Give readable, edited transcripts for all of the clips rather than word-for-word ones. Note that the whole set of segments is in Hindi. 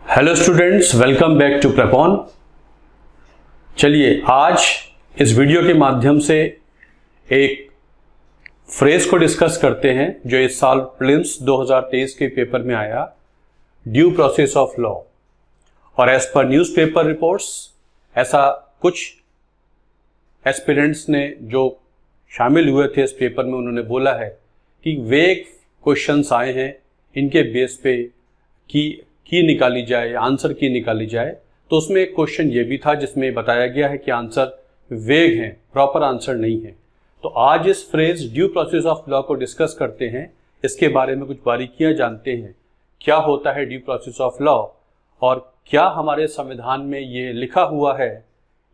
Hello students, welcome back to Prepon. चलिए आज इस वीडियो के माध्यम से एक फ्रेज को डिस्कस करते हैं जो इस साल प्रीलिम्स 2023 के पेपर में आया, ड्यू प्रोसेस ऑफ लॉ। और एज पर न्यूज़पेपर रिपोर्ट्स ऐसा कुछ एस्पिरेंट्स ने जो शामिल हुए थे इस पेपर में, उन्होंने बोला है कि वेग क्वेश्चंस आए हैं, इनके बेस पे की निकाली जाए, आंसर की निकाली जाए। तो उसमें एक क्वेश्चन ये भी था जिसमें बताया गया है कि आंसर वेग हैं, प्रॉपर आंसर नहीं है। तो आज इस phrase due process of law को डिस्कस करते हैं, इसके बारे में कुछ बारीकियां जानते हैं। क्या होता है ड्यू प्रोसेस ऑफ लॉ और क्या हमारे संविधान में ये लिखा हुआ है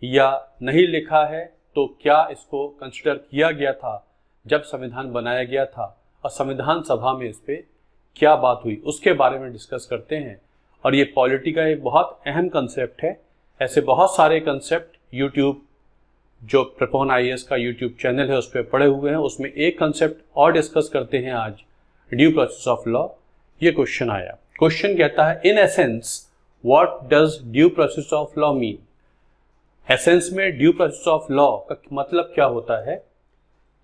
या नहीं लिखा है, तो क्या इसको कंसिडर किया गया था जब संविधान बनाया गया था और संविधान सभा में इस पे क्या बात हुई, उसके बारे में डिस्कस करते हैं। और ये पॉलिटी का एक बहुत अहम कंसेप्ट है। ऐसे बहुत सारे कंसेप्ट यूट्यूब, जो प्रेपॉन IAS का यूट्यूब चैनल है, उस पर पढ़े हुए हैं। उसमें एक कंसेप्ट और डिस्कस करते हैं आज, ड्यू प्रोसेस ऑफ लॉ। ये क्वेश्चन आया, क्वेश्चन कहता है in essence what does due process of law mean. Essence में ड्यू प्रोसेस ऑफ लॉ का मतलब क्या होता है,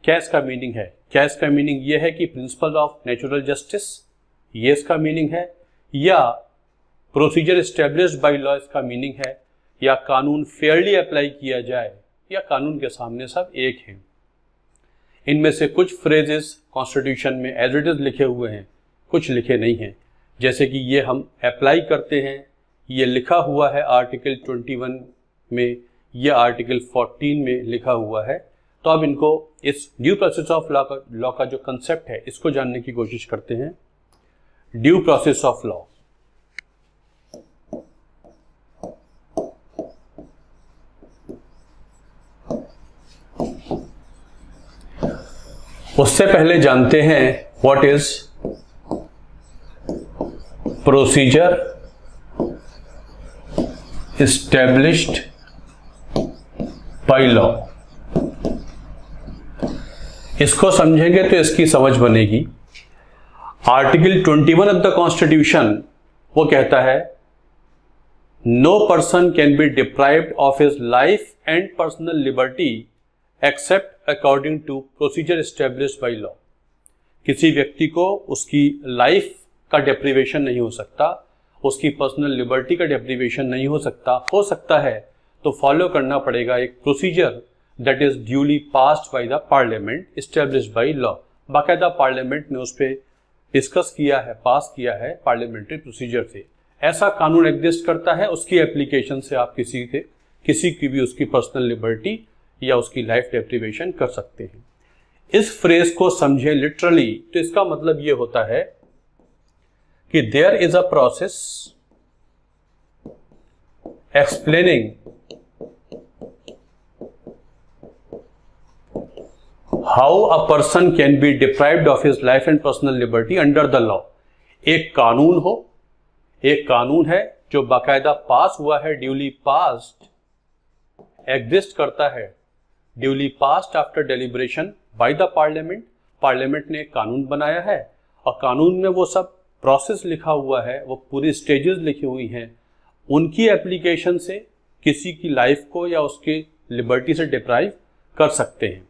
क्या इसका मीनिंग है। क्या इसका मीनिंग ये है कि प्रिंसिपल ऑफ नेचुरल जस्टिस, ये इसका मीनिंग है, या प्रोसीजर एस्टेब्लिश्ड बाय लॉ इसका मीनिंग है, या कानून फेयरली अप्लाई किया जाए, या कानून के सामने सब एक हैं। इनमें से कुछ फ्रेजेस कॉन्स्टिट्यूशन में एज इट इज लिखे हुए हैं, कुछ लिखे नहीं हैं। जैसे कि ये हम अप्लाई करते हैं, ये लिखा हुआ है आर्टिकल 21 में, या आर्टिकल 14 में लिखा हुआ है। तो अब इनको इस ड्यू प्रोसेस ऑफ लॉ का जो कंसेप्ट है, इसको जानने की कोशिश करते हैं। ड्यू प्रोसेस ऑफ लॉ, उससे पहले जानते हैं what is procedure established by law. इसको समझेंगे तो इसकी समझ बनेगी। आर्टिकल 21 ऑफ द कॉन्स्टिट्यूशन वो कहता है no person can be deprived of his life and personal liberty except according to procedure established by law. किसी व्यक्ति को उसकी लाइफ का डेप्रीवेशन नहीं हो सकता, उसकी पर्सनल लिबर्टी का डेप्रीवेशन नहीं हो सकता है तो फॉलो करना पड़ेगा एक procedure that is duly passed by the parliament established by law. बाकायदा पार्लियामेंट ने उस पर डिस्कस किया है, पास किया है पार्लियामेंट्री प्रोसीजर से। ऐसा कानून एग्जिस्ट करता है, उसकी एप्लीकेशन से आप किसी की भी उसकी पर्सनल लिबर्टी या उसकी लाइफ डेप्रीवेशन कर सकते हैं। इस फ्रेज को समझे लिटरली तो इसका मतलब ये होता है कि there is a process explaining how a person can be deprived of his life and personal liberty under the law. एक कानून है जो बाकायदा पास हुआ है, ड्यूली पास्ड, एग्जिस्ट करता है, duly passed after deliberation by the parliament. Parliament ने एक कानून बनाया है और कानून में वो सब प्रोसेस लिखा हुआ है, वो पूरी स्टेजेस लिखी हुई हैं। उनकी एप्लीकेशन से किसी की लाइफ को या उसकी लिबर्टी से डिप्राइव कर सकते हैं।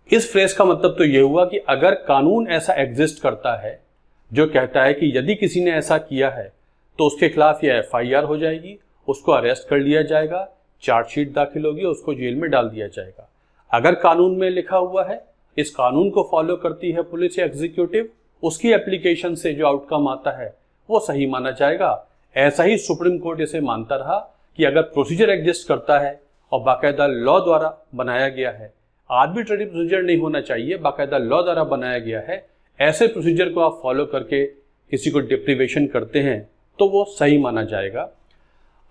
इस फ्रेज का मतलब तो ये हुआ कि अगर कानून ऐसा एग्जिस्ट करता है जो कहता है कि यदि किसी ने ऐसा किया है तो उसके खिलाफ ये FIR हो जाएगी, उसको अरेस्ट कर लिया जाएगा, चार्जशीट दाखिल होगी, उसको जेल में डाल दिया जाएगा। अगर कानून में लिखा हुआ है, इस कानून को फॉलो करती है पुलिस या एग्जीक्यूटिव, उसकी एप्लीकेशन से जो आउटकम आता है वो सही माना जाएगा। ऐसा ही सुप्रीम कोर्ट इसे मानता रहा कि अगर प्रोसीजर एग्जिस्ट करता है और बाकायदा लॉ द्वारा बनाया गया है, आर्बिट्रेरी प्रोसीजर नहीं होना चाहिए, बाकायदा लॉ द्वारा बनाया गया है, ऐसे प्रोसीजर को आप फॉलो करके किसी को डिप्रीवेशन करते हैं तो वो सही माना जाएगा।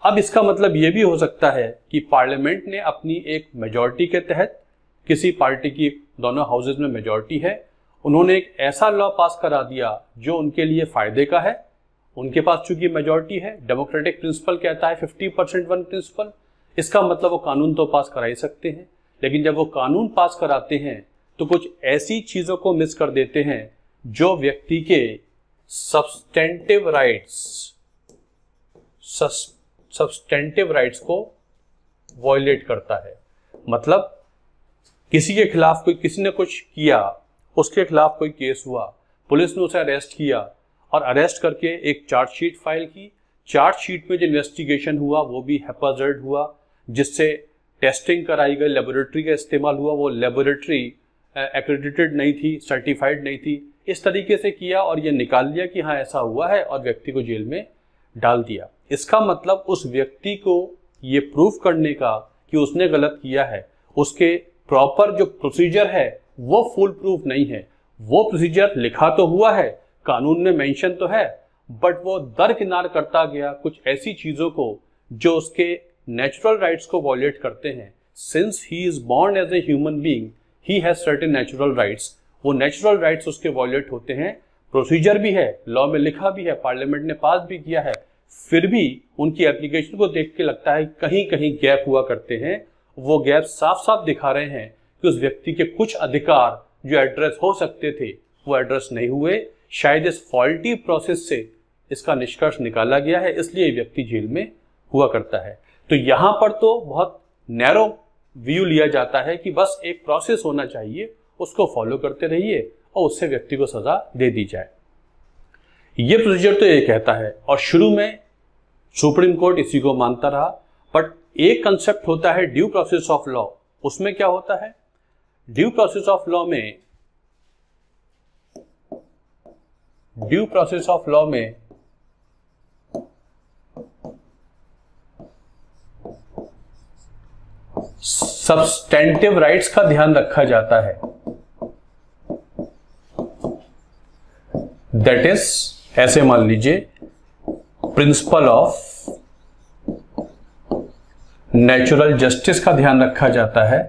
अब इसका मतलब ये भी हो सकता है कि पार्लियामेंट ने अपनी एक मेजॉरिटी के तहत, किसी पार्टी की दोनों हाउसेज में मेजॉरिटी है, उन्होंने एक ऐसा लॉ पास करा दिया जो उनके लिए फायदे का है। उनके पास चूंकि मेजॉरिटी है, डेमोक्रेटिक प्रिंसिपल कहता है 50% वन प्रिंसिपल, इसका मतलब वो कानून तो पास करा ही सकते हैं। लेकिन जब वो कानून पास कराते हैं तो कुछ ऐसी चीजों को मिस कर देते हैं जो व्यक्ति के सब्सटेंटिव राइट्स सब्सटेंटिव राइट्स को वॉयलेट करता है। मतलब किसी के खिलाफ किसी ने कुछ किया, उसके खिलाफ कोई केस हुआ, पुलिस ने उसे अरेस्ट किया और अरेस्ट करके एक चार्जशीट फाइल की। चार्जशीट में जो इन्वेस्टिगेशन हुआ वो भी हैप्परजर्ड हुआ, जिससे टेस्टिंग कराई गई, लेबोरेटरी का इस्तेमाल हुआ, वो लेबोरेटरी एक्रेडिटेड नहीं थी, सर्टिफाइड नहीं थी। इस तरीके से किया और ये निकाल लिया कि हाँ ऐसा हुआ है और व्यक्ति को जेल में डाल दिया। इसका मतलब उस व्यक्ति को ये प्रूफ करने का कि उसने गलत किया है, उसके प्रॉपर जो प्रोसीजर है वो फुल प्रूफ नहीं है। वो प्रोसीजर लिखा तो हुआ है, कानून में मेंशन तो है, बट वो दरकिनार करता गया कुछ ऐसी चीजों को जो उसके नेचुरल राइट्स को वॉयलेट करते हैं। Since he is born as a human being, he has certain natural rights. वो नेचुरल राइट्स उसके वॉयलेट होते हैं। प्रोसीजर भी है, लॉ में लिखा भी है, पार्लियामेंट ने पास भी किया है, फिर भी उनकी एप्लीकेशन को देख के लगता है कहीं कहीं गैप हुआ करते हैं। वो गैप साफ साफ दिखा रहे हैं कि उस व्यक्ति के कुछ अधिकार जो एड्रेस हो सकते थे वो एड्रेस नहीं हुए। शायद इस फॉल्टी प्रोसेस से इसका निष्कर्ष निकाला गया है, इसलिए व्यक्ति जेल में हुआ करता है। तो यहां पर तो बहुत नैरो व्यू लिया जाता है कि बस एक प्रोसेस होना चाहिए, उसको फॉलो करते रहिए और उससे व्यक्ति को सजा दे दी जाए। ये प्रोसीजर तो ये कहता है और शुरू में सुप्रीम कोर्ट इसी को मानता रहा। बट एक कंसेप्ट होता है ड्यू प्रोसेस ऑफ लॉ। उसमें क्या होता है? ड्यू प्रोसेस ऑफ लॉ में सब्सटेंटिव राइट्स का ध्यान रखा जाता है। दैट इज, ऐसे मान लीजिए, प्रिंसिपल ऑफ नेचुरल जस्टिस का ध्यान रखा जाता है।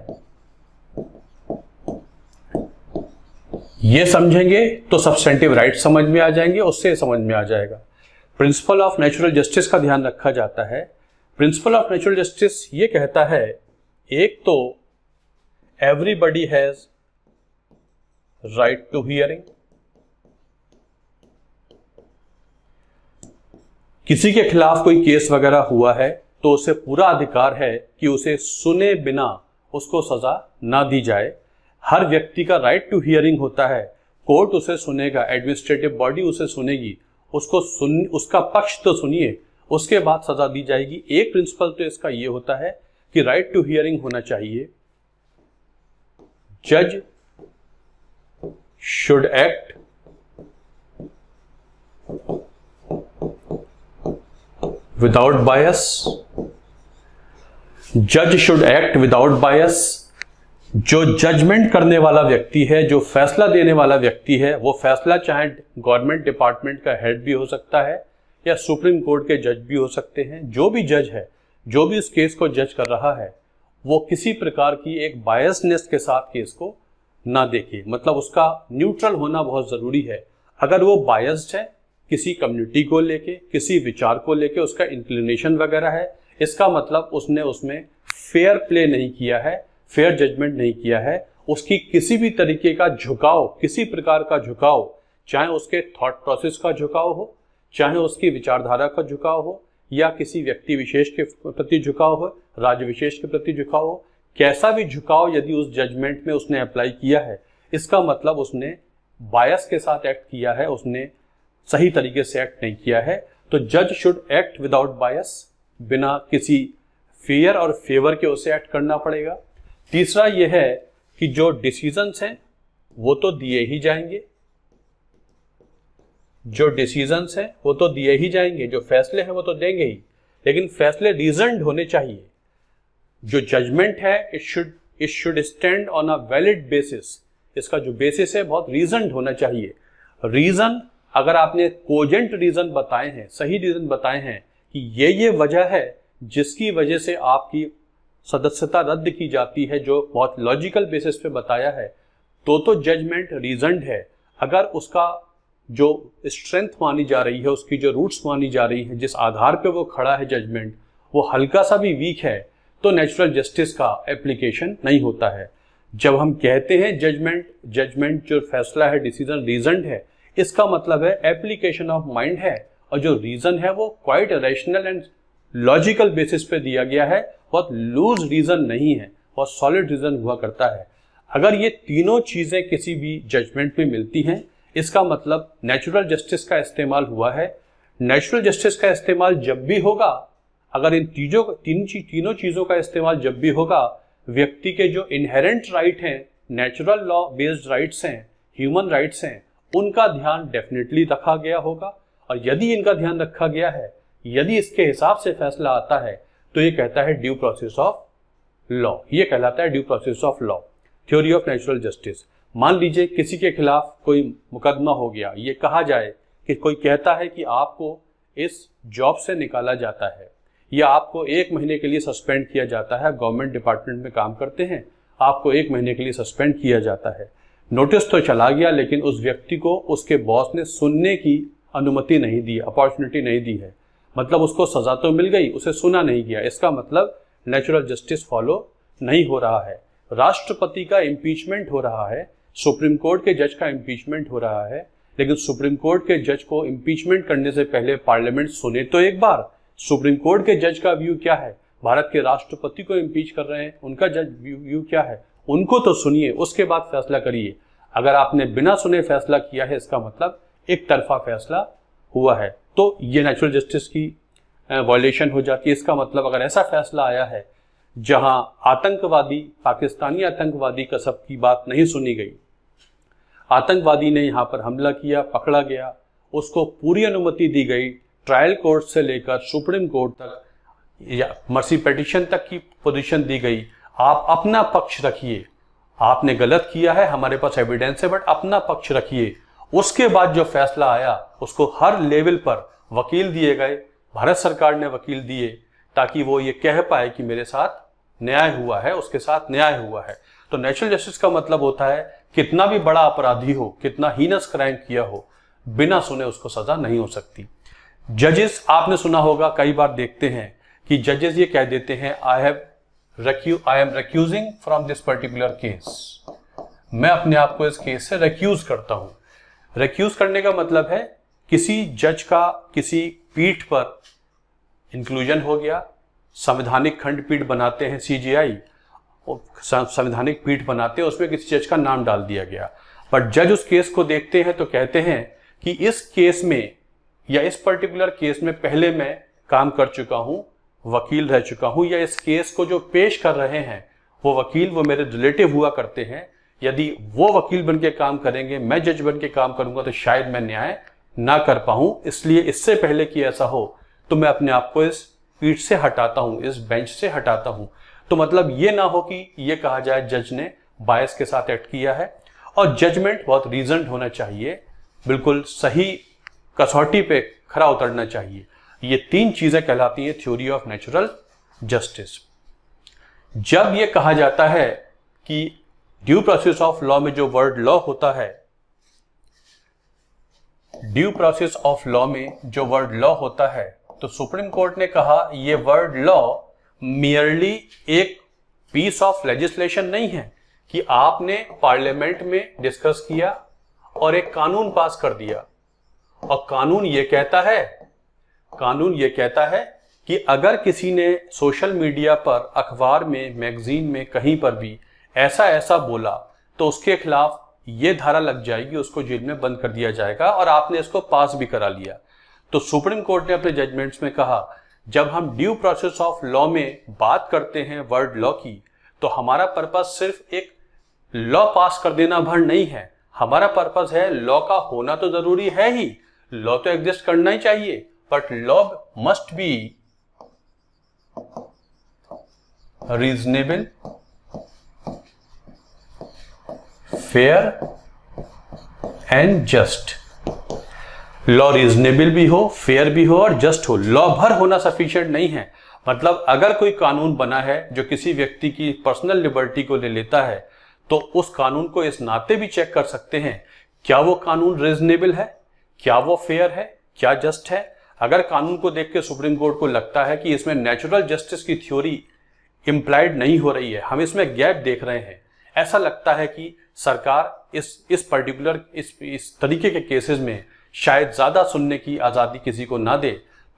ये समझेंगे तो सब्सटेंटिव राइट्स समझ में आ जाएंगे, उससे समझ में आ जाएगा। प्रिंसिपल ऑफ नेचुरल जस्टिस का ध्यान रखा जाता है। प्रिंसिपल ऑफ नेचुरल जस्टिस ये कहता है, एक तो everybody has right to hearing. किसी के खिलाफ कोई केस वगैरह हुआ है तो उसे पूरा अधिकार है कि उसे सुने बिना उसको सजा ना दी जाए। हर व्यक्ति का राइट टू हियरिंग होता है। कोर्ट उसे सुनेगा, एडमिनिस्ट्रेटिव बॉडी उसे सुनेगी, उसका पक्ष तो सुनिए, उसके बाद सजा दी जाएगी। एक प्रिंसिपल तो इसका ये होता है कि राइट टू हियरिंग होना चाहिए। जज शुड एक्ट विदाउट बायस। जज शुड एक्ट विदाउट बायस। जो जजमेंट करने वाला व्यक्ति है, जो फैसला देने वाला व्यक्ति है, वो फैसला चाहे गवर्नमेंट डिपार्टमेंट का हेड भी हो सकता है या सुप्रीम कोर्ट के जज भी हो सकते हैं। जो भी जज है, जो भी इस केस को जज कर रहा है, वो किसी प्रकार की एक बायसनेस के साथ केस को ना देखे। मतलब उसका न्यूट्रल होना बहुत जरूरी है। अगर वो बायस्ड है किसी कम्युनिटी को लेके, किसी विचार को लेके, उसका इंक्लिनेशन वगैरह है, इसका मतलब उसने उसमें फेयर प्ले नहीं किया है, फेयर जजमेंट नहीं किया है। उसकी किसी भी तरीके का झुकाव, किसी प्रकार का झुकाव, चाहे उसके थॉट प्रोसेस का झुकाव हो, चाहे उसकी विचारधारा का झुकाव हो, या किसी व्यक्ति विशेष के प्रति झुकाव हो, राज्य विशेष के प्रति झुकाव हो, कैसा भी झुकाव यदि उस जजमेंट में उसने अप्लाई किया है, इसका मतलब उसने बायस के साथ एक्ट किया है, उसने सही तरीके से एक्ट नहीं किया है। तो जज शुड एक्ट विदाउट बायस, बिना किसी फेयर और फेवर के उसे एक्ट करना पड़ेगा। तीसरा यह है कि जो डिसीजंस हैं वो तो दिए ही जाएंगे, जो डिसीजंस हैं वो तो दिए ही जाएंगे, जो फैसले हैं वो तो देंगे ही, लेकिन फैसले रीजन्ड होने चाहिए। जो जजमेंट है it should stand on a valid basis. इसका जो बेसिस है बहुत रीजन्ड होना चाहिए। रीजन, अगर आपने कोजेंट रीजन बताए हैं, सही रीजन बताए हैं कि ये वजह है जिसकी वजह से आपकी सदस्यता रद्द की जाती है, जो बहुत लॉजिकल बेसिस पे बताया है, तो जजमेंट रीजन्ड है। अगर उसका जो स्ट्रेंथ मानी जा रही है, उसकी जो रूट्स मानी जा रही है, जिस आधार पे वो खड़ा है जजमेंट, वो हल्का सा भी वीक है, तो नेचुरल जस्टिस का एप्लीकेशन नहीं होता है। जब हम कहते हैं जजमेंट जो फैसला है, डिसीजन रीजन्ड है, इसका मतलब है एप्लीकेशन ऑफ माइंड है, और जो रीजन है वो quite rational and logical basis पे दिया गया है, बहुत लूज रीजन नहीं है, बहुत सॉलिड रीजन हुआ करता है। अगर ये तीनों चीजें किसी भी जजमेंट में मिलती हैं, इसका मतलब नेचुरल जस्टिस का इस्तेमाल हुआ है। नेचुरल जस्टिस का इस्तेमाल जब भी होगा, अगर इन तीनों चीजों का इस्तेमाल जब भी होगा, व्यक्ति के जो इनहेरेंट राइट हैं, नेचुरल लॉ बेस्ड राइट्स हैं, ह्यूमन राइट्स हैं, उनका ध्यान डेफिनेटली रखा गया होगा। और यदि इनका ध्यान रखा गया है, यदि इसके हिसाब से फैसला आता है, तो ये कहता है ड्यू प्रोसेस ऑफ लॉ, ये कहलाता है due process of law, theory of natural justice. मान लीजिए किसी के खिलाफ कोई मुकदमा हो गया, ये कहा जाए कि कोई कहता है कि आपको इस जॉब से निकाला जाता है या आपको 1 महीने के लिए सस्पेंड किया जाता है, गवर्नमेंट डिपार्टमेंट में काम करते हैं, आपको 1 महीने के लिए सस्पेंड किया जाता है। नोटिस तो चला गया, लेकिन उस व्यक्ति को उसके बॉस ने सुनने की अनुमति नहीं दी, अपॉर्चुनिटी नहीं दी है, मतलब उसको सजा तो मिल गई, उसे सुना नहीं गया। इसका मतलब नेचुरल जस्टिस फॉलो नहीं हो रहा है। राष्ट्रपति का इम्पीचमेंट हो रहा है, सुप्रीम कोर्ट के जज का इम्पीचमेंट हो रहा है, लेकिन सुप्रीम कोर्ट के जज को इम्पीचमेंट करने से पहले पार्लियामेंट सुने तो एक बार, सुप्रीम कोर्ट के जज का व्यू क्या है, भारत के राष्ट्रपति को इम्पीच कर रहे हैं, उनका जज व्यू क्या है, उनको तो सुनिए, उसके बाद फैसला करिए। अगर आपने बिना सुने फैसला किया है, इसका मतलब एक तरफा फैसला हुआ है, तो ये नेचुरल जस्टिस की वायलेशन हो जाती है। इसका मतलब अगर ऐसा फैसला आया है जहां आतंकवादी, पाकिस्तानी आतंकवादी का सबकी बात नहीं सुनी गई, आतंकवादी ने यहां पर हमला किया, पकड़ा गया, उसको पूरी अनुमति दी गई, ट्रायल कोर्ट से लेकर सुप्रीम कोर्ट तक या मर्सी पिटीशन तक की पोजीशन दी गई, आप अपना पक्ष रखिए, आपने गलत किया है, हमारे पास एविडेंस है, बट अपना पक्ष रखिए। उसके बाद जो फैसला आया, उसको हर लेवल पर वकील दिए गए, भारत सरकार ने वकील दिए, ताकि वो ये कह पाए कि मेरे साथ न्याय हुआ है, उसके साथ न्याय हुआ है। तो नेचुरल जस्टिस का मतलब होता है कितना भी बड़ा अपराधी हो, कितना हीनस क्राइम किया हो, बिना सुने उसको सजा नहीं हो सकती। जजेस, आपने सुना होगा, कई बार देखते हैं कि जजेस ये कह देते हैं I am रिक्यूजिंग from this particular case, मैं अपने आप को इस केस से रिक्यूज करता हूं। रिक्यूज करने का मतलब है किसी जज का किसी पीठ पर इंक्लूजन हो गया, संवैधानिक खंडपीठ बनाते हैं सीजीआई, संवैधानिक पीठ बनाते हैं, उसमें किसी जज का नाम डाल दिया गया, पर जज उस केस को देखते हैं तो कहते हैं कि इस केस में या इस पर्टिकुलर केस में पहले मैं काम कर चुका हूं, वकील रह चुका हूं, या इस केस को जो पेश कर रहे हैं वो वकील वो मेरे रिलेटिव हुआ करते हैं, यदि वो वकील बन के काम करेंगे, मैं जज बन के काम करूंगा, तो शायद मैं न्याय ना कर पाऊं, इसलिए इससे पहले कि ऐसा हो तो मैं अपने आप को इस पीठ से हटाता हूं, इस बेंच से हटाता हूं। तो मतलब ये ना हो कि ये कहा जाए जज ने बायस के साथ एक्ट किया है। और जजमेंट बहुत रीजन्ड होना चाहिए, बिल्कुल सही कसौटी पे खरा उतरना चाहिए। ये 3 चीजें कहलाती हैं थ्योरी ऑफ नेचुरल जस्टिस। जब ये कहा जाता है कि ड्यू प्रोसेस ऑफ लॉ में जो वर्ड लॉ होता है, ड्यू प्रोसेस ऑफ लॉ में जो वर्ड लॉ होता है, तो सुप्रीम कोर्ट ने कहा ये वर्ड लॉ मियरली एक पीस ऑफ लेजिस्लेशन नहीं है कि आपने पार्लियामेंट में डिस्कस किया और एक कानून पास कर दिया। और कानून ये कहता है कि अगर किसी ने सोशल मीडिया पर, अखबार में, मैगजीन में, कहीं पर भी ऐसा बोला तो उसके खिलाफ ये धारा लग जाएगी, उसको जेल में बंद कर दिया जाएगा, और आपने इसको पास भी करा लिया। तो सुप्रीम कोर्ट ने अपने जजमेंट्स में कहा जब हम ड्यू प्रोसेस ऑफ लॉ में बात करते हैं वर्ड लॉ की, तो हमारा पर्पस सिर्फ एक लॉ पास कर देना भर नहीं है, हमारा पर्पस है लॉ का होना तो जरूरी है ही, लॉ तो एग्जिस्ट करना ही चाहिए, but law must be reasonable, fair and just. Law reasonable भी हो, फेयर भी हो और जस्ट हो। लॉ भर होना सफिशिएंट नहीं है। मतलब अगर कोई कानून बना है जो किसी व्यक्ति की पर्सनल लिबर्टी को ले लेता है, तो उस कानून को इस नाते भी चेक कर सकते हैं क्या वो कानून रीजनेबल है, क्या वो फेयर है, क्या जस्ट है। अगर कानून को देख के सुप्रीम कोर्ट को लगता है कि इसमें नेचुरल जस्टिस की थ्योरी इंप्लाइड नहीं हो रही है, हम इसमें गैप देख रहे हैं, ऐसा लगता है कि सरकार इस पर्टिकुलर इस तरीके के केसेस में शायद ज्यादा सुनने की आजादी किसी को ना दे,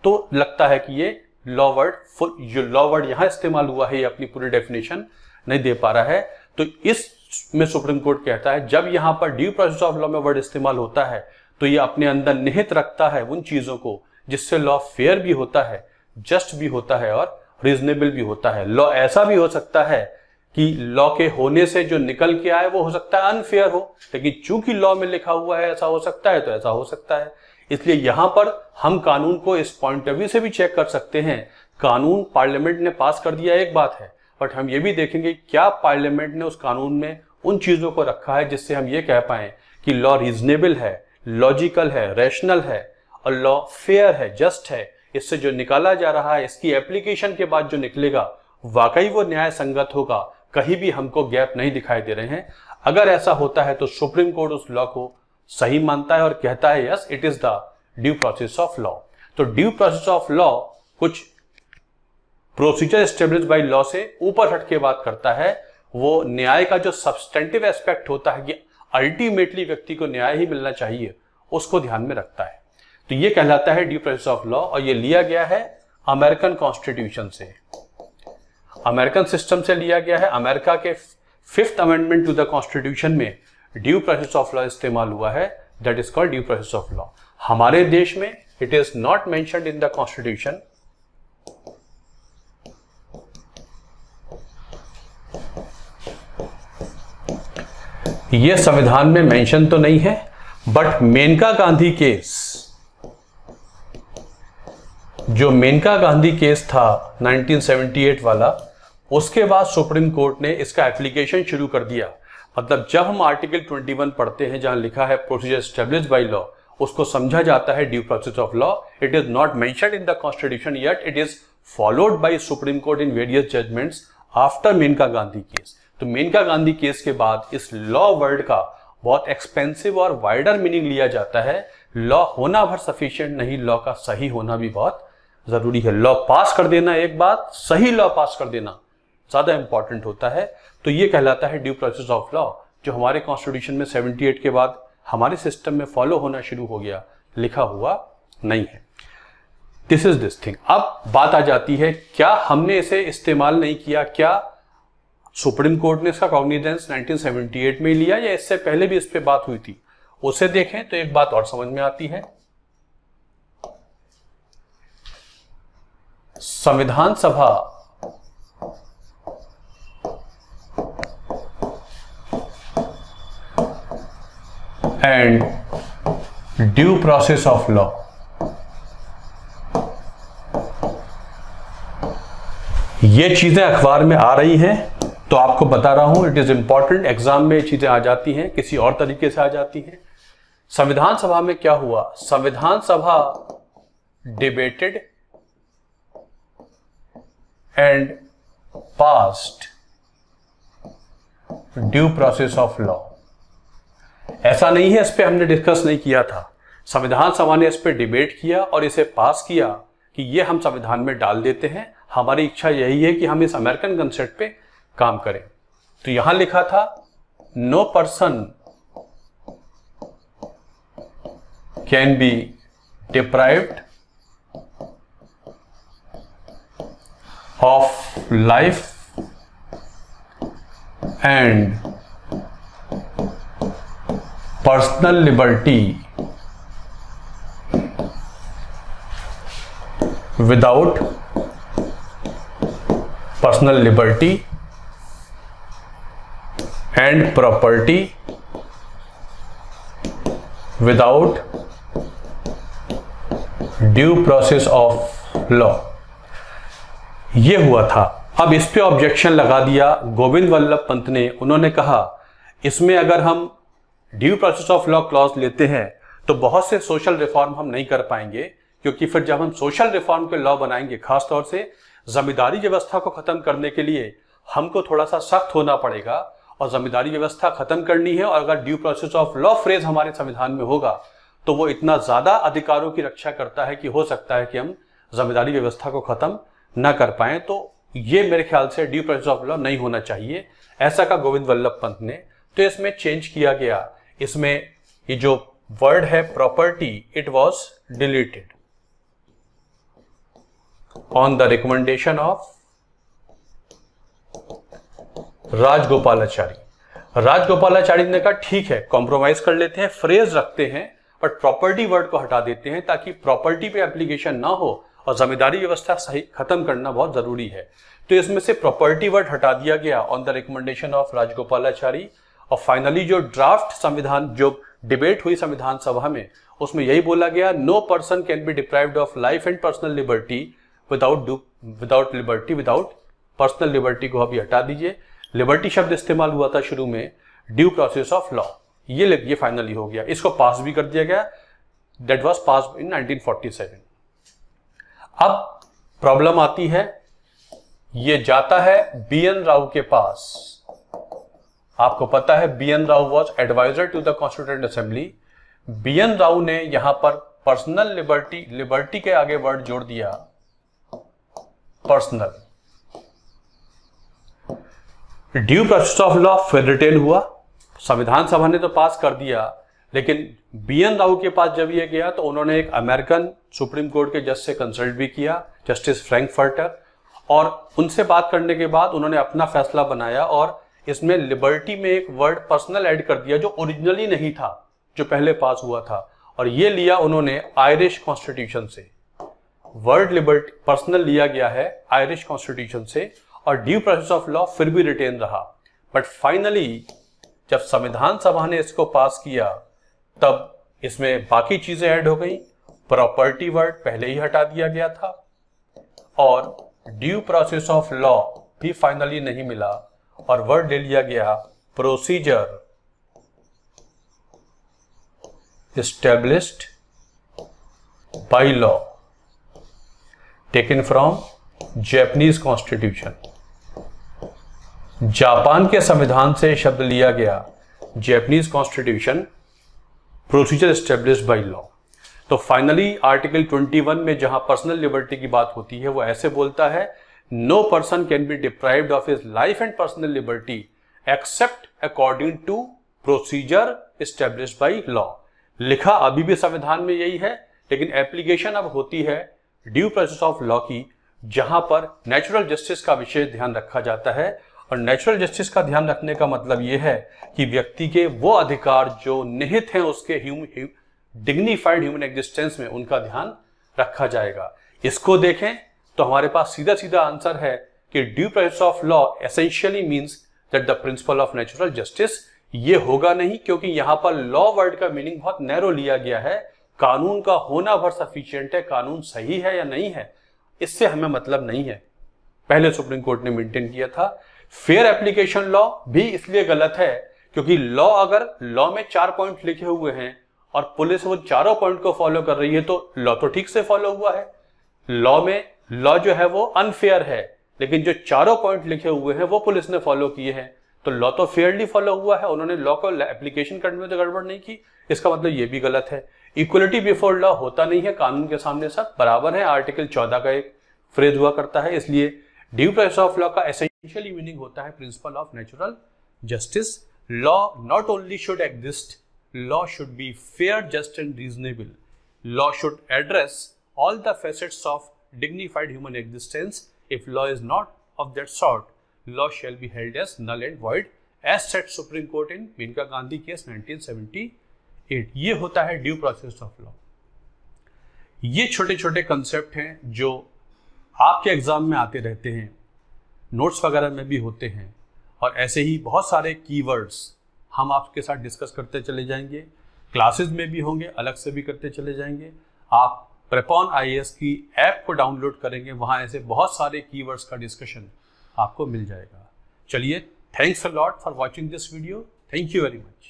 तो लगता है कि ये लॉ वर्ड, जो लॉ वर्ड यहां इस्तेमाल हुआ है ये अपनी पूरी डेफिनेशन नहीं दे पा रहा है। तो इसमें सुप्रीम कोर्ट कहता है जब यहां पर ड्यू प्रोसेस ऑफ लॉ में वर्ड इस्तेमाल होता है तो ये अपने अंदर निहित रखता है उन चीजों को जिससे लॉ फेयर भी होता है, जस्ट भी होता है और रीजनेबल भी होता है। लॉ ऐसा भी हो सकता है कि लॉ के होने से जो निकल के आए वो हो सकता है अनफेयर हो, लेकिन चूंकि लॉ में लिखा हुआ है ऐसा हो सकता है तो ऐसा हो सकता है। इसलिए यहां पर हम कानून को इस पॉइंट ऑफ व्यू से भी चेक कर सकते हैं। कानून पार्लियामेंट ने पास कर दिया एक बात है, बट हम ये भी देखेंगे क्या पार्लियामेंट ने उस कानून में उन चीजों को रखा है जिससे हम ये कह पाए कि लॉ रीजनेबल है, लॉजिकल है, रैशनल है और लॉ फेयर है, जस्ट है। इससे जो निकाला जा रहा है, इसकी एप्लीकेशन के बाद जो निकलेगा वाकई वो न्याय संगत होगा, कहीं भी हमको गैप नहीं दिखाई दे रहे हैं। अगर ऐसा होता है तो सुप्रीम कोर्ट उस लॉ को सही मानता है और कहता है yes it is the due process of law. तो ड्यू प्रोसेस ऑफ लॉ कुछ प्रोसीजर एस्टेब्लिश बाय लॉ से ऊपर हट के बात करता है। वो न्याय का जो सब्सटेंटिव एस्पेक्ट होता है कि अल्टीमेटली व्यक्ति को न्याय ही मिलना चाहिए, उसको ध्यान में रखता है। तो ये कहलाता है ड्यू प्रोसेस ऑफ लॉ और ये लिया गया है अमेरिकन कॉन्स्टिट्यूशन से, अमेरिकन सिस्टम से लिया गया है। अमेरिका के 5th amendment to the constitution में ड्यू प्रोसेस ऑफ लॉ इस्तेमाल हुआ है, that is called due process of law. हमारे देश में it is not mentioned in the constitution. ये संविधान में मेंशन तो नहीं है, बट मेनका गांधी केस, जो मेनका गांधी केस था 1978 वाला, उसके बाद सुप्रीम कोर्ट ने इसका एप्लीकेशन शुरू कर दिया। मतलब जब हम आर्टिकल 21 पढ़ते हैं जहां लिखा है प्रोसीजर एस्टेब्लिश्ड बाय लॉ, उसको समझा जाता है due process of law. It is not mentioned in the constitution yet it is followed by Supreme Court in various judgments after Maneka Gandhi case. तो मेनका गांधी केस के बाद इस लॉ वर्ड का बहुत एक्सपेंसिव और वाइडर मीनिंग लिया जाता है। लॉ होना भर सफिशिएंट नहीं, लॉ का सही होना भी बहुत जरूरी है। लॉ पास कर देना एक बात, सही लॉ पास कर देना ज्यादा इंपॉर्टेंट होता है। तो ये कहलाता है ड्यू प्रोसेस ऑफ लॉ, जो हमारे कॉन्स्टिट्यूशन में 78 के बाद हमारे सिस्टम में फॉलो होना शुरू हो गया, लिखा हुआ नहीं है। This is this thing. अब बात आ जाती है क्या हमने इसे इस्तेमाल नहीं किया, क्या सुप्रीम कोर्ट ने इसका कॉग्निजेंस 1978 में लिया या इससे पहले भी इस पे बात हुई थी। उसे देखें तो एक बात और समझ में आती है। संविधान सभा and due process of law, ये चीजें अखबार में आ रही हैं तो आपको बता रहा हूं, इट इज इंपॉर्टेंट। एग्जाम में ये चीजें आ जाती हैं, किसी और तरीके से आ जाती हैं। संविधान सभा में क्या हुआ, संविधान सभा debated and passed due process of law. ऐसा नहीं है इस पे हमने डिस्कस नहीं किया था, संविधान सभा ने इस पे डिबेट किया और इसे पास किया कि ये हम संविधान में डाल देते हैं। हमारी इच्छा यही है कि हम इस अमेरिकन कंसेप्ट पे काम करें। तो यहां लिखा था no person can be deprived of life and personal liberty without personal liberty and property without due process of law। ये हुआ था। अब इस पे ऑब्जेक्शन लगा दिया गोविंद वल्लभ पंत ने। उन्होंने कहा इसमें अगर हम due process of law clause लेते हैं तो बहुत से सोशल रिफॉर्म हम नहीं कर पाएंगे, क्योंकि फिर जब हम सोशल रिफॉर्म के लॉ बनाएंगे, खासतौर से जमींदारी व्यवस्था को खत्म करने के लिए हमको थोड़ा सा सख्त होना पड़ेगा और जमींदारी व्यवस्था खत्म करनी है। और अगर due process of law phrase हमारे संविधान में होगा तो वो इतना ज्यादा अधिकारों की रक्षा करता है कि हो सकता है कि हम जमींदारी व्यवस्था को खत्म ना कर पाए। तो ये मेरे ख्याल से ड्यू प्रोसेस ऑफ लॉ नहीं होना चाहिए, ऐसा कहा गोविंद वल्लभ पंत ने। तो इसमें चेंज किया गया, इसमें ये जो वर्ड है property, it was deleted on the recommendation of Rajagopalachari. Rajagopalachari ने कहा ठीक है, कॉम्प्रोमाइज कर लेते हैं, फ्रेज रखते हैं, बट प्रॉपर्टी वर्ड को हटा देते हैं ताकि प्रॉपर्टी पे एप्लीकेशन ना हो और जमींदारी व्यवस्था सही खत्म करना बहुत जरूरी है। तो इसमें से प्रॉपर्टी वर्ड हटा दिया गया on the recommendation of Rajagopalachari. और फाइनली जो ड्राफ्ट संविधान, जो डिबेट हुई संविधान सभा में, उसमें यही बोला गया, no person can be deprived of life and personal liberty without personal liberty को अभी हटा दीजिए। लिबर्टी शब्द इस्तेमाल हुआ था शुरू में, ड्यू प्रोसेस ऑफ लॉ, ये फाइनली हो गया, इसको पास भी कर दिया गया, दैट वाज पास इन 1947। अब प्रॉब्लम आती है, ये जाता है BN राव के पास। आपको पता है BN Rao was adviser to the Constituent Assembly. BN Rao ने यहां पर पर्सनल लिबर्टी के आगे वर्ड जोड़ दिया personal. Due process of law फिर रिटेन हुआ, संविधान सभा ने तो पास कर दिया, लेकिन BN राव के पास जब ये गया तो उन्होंने एक अमेरिकन सुप्रीम कोर्ट के जज से कंसल्ट भी किया, जस्टिस फ्रैंकफर्टर, और उनसे बात करने के बाद उन्होंने अपना फैसला बनाया और इसमें लिबर्टी में एक वर्ड पर्सनल ऐड कर दिया जो ओरिजिनली नहीं था, जो पहले पास हुआ था, और ये लिया उन्होंने आयरिश कॉन्स्टिट्यूशन से। वर्ड लिबर्टी पर्सनल लिया गया है आयरिश कॉन्स्टिट्यूशन से, और ड्यू प्रोसेस ऑफ लॉ फिर भी रिटेन रहा। बट फाइनली जब संविधान सभा ने इसको पास किया तब इसमें बाकी चीजें ऐड हो गई। प्रॉपर्टी वर्ड पहले ही हटा दिया गया था और ड्यू प्रोसेस ऑफ लॉ भी फाइनली नहीं मिला, और वर्ड ले लिया गया procedure established by law, taken from Japanese constitution. Japan के संविधान से शब्द लिया गया, Japanese constitution, procedure established by law. तो फाइनली आर्टिकल 21 में जहां पर्सनल लिबर्टी की बात होती है वो ऐसे बोलता है, no person can be deprived of his life and personal liberty except according to procedure established by law. लिखा अभी भी संविधान में यही है, लेकिन एप्लीकेशन अब होती है ड्यू प्रोसेस ऑफ लॉ की, जहां पर नेचुरल जस्टिस का विशेष ध्यान रखा जाता है। और नेचुरल जस्टिस का ध्यान रखने का मतलब यह है कि व्यक्ति के वो अधिकार जो निहित हैं उसके डिग्निफाइड ह्यूमन एग्जिस्टेंस में, उनका ध्यान रखा जाएगा। इसको देखें तो हमारे पास सीधा सीधा आंसर है कि due process of law essentially means that the principle of natural justice. ये होगा नहीं, क्योंकि यहां पर लॉ वर्ड का मीनिंग बहुत नैरो लिया गया है। कानून का होना भर सफिशिएंट है, कानून सही है या नहीं है इससे हमें मतलब नहीं है, पहले सुप्रीम कोर्ट ने मेंटेन किया था। फेयर एप्लीकेशन लॉ भी इसलिए गलत है क्योंकि लॉ, अगर लॉ में 4 पॉइंट लिखे हुए हैं और पुलिस वो चारों पॉइंट को फॉलो कर रही है तो लॉ तो ठीक से फॉलो हुआ है। लॉ में लॉ जो है वो अनफेयर है, लेकिन जो चारों पॉइंट लिखे हुए हैं वो पुलिस ने फॉलो किए हैं, तो लॉ तो फेयरली फॉलो हुआ है। उन्होंने लॉ को एप्लीकेशन करने में तो गड़बड़ नहीं की, इसका मतलब ये भी गलत है। इक्वलिटी बिफोर लॉ होता नहीं है, कानून के सामने सब बराबर है, आर्टिकल 14 का एक फ्रेज हुआ करता है। इसलिए ड्यू प्रोसेस ऑफ लॉ का एसेंशियली मीनिंग होता है principle of natural justice. Law not only should exist, law should be fair, just and reasonable. Law should address all the facets of dignified human existence. If law is not of that sort, law shall be held as null and void, as said Supreme Court in Maneka Gandhi case 1978। ये होता है ड्यू प्रोसेस ऑफ लॉ। ये छोटे छोटे कंसेप्ट हैं जो आपके एग्जाम में आते रहते हैं, नोट्स वगैरह में भी होते हैं, और ऐसे ही बहुत सारे कीवर्ड्स हम आपके साथ डिस्कस करते चले जाएंगे, क्लासेस में भी होंगे, अलग से भी करते चले जाएंगे। आप प्रेपॉन IAS की ऐप को डाउनलोड करेंगे, वहाँ ऐसे बहुत सारे कीवर्ड्स का डिस्कशन आपको मिल जाएगा। चलिए, thanks a lot for watching this video. Thank you very much.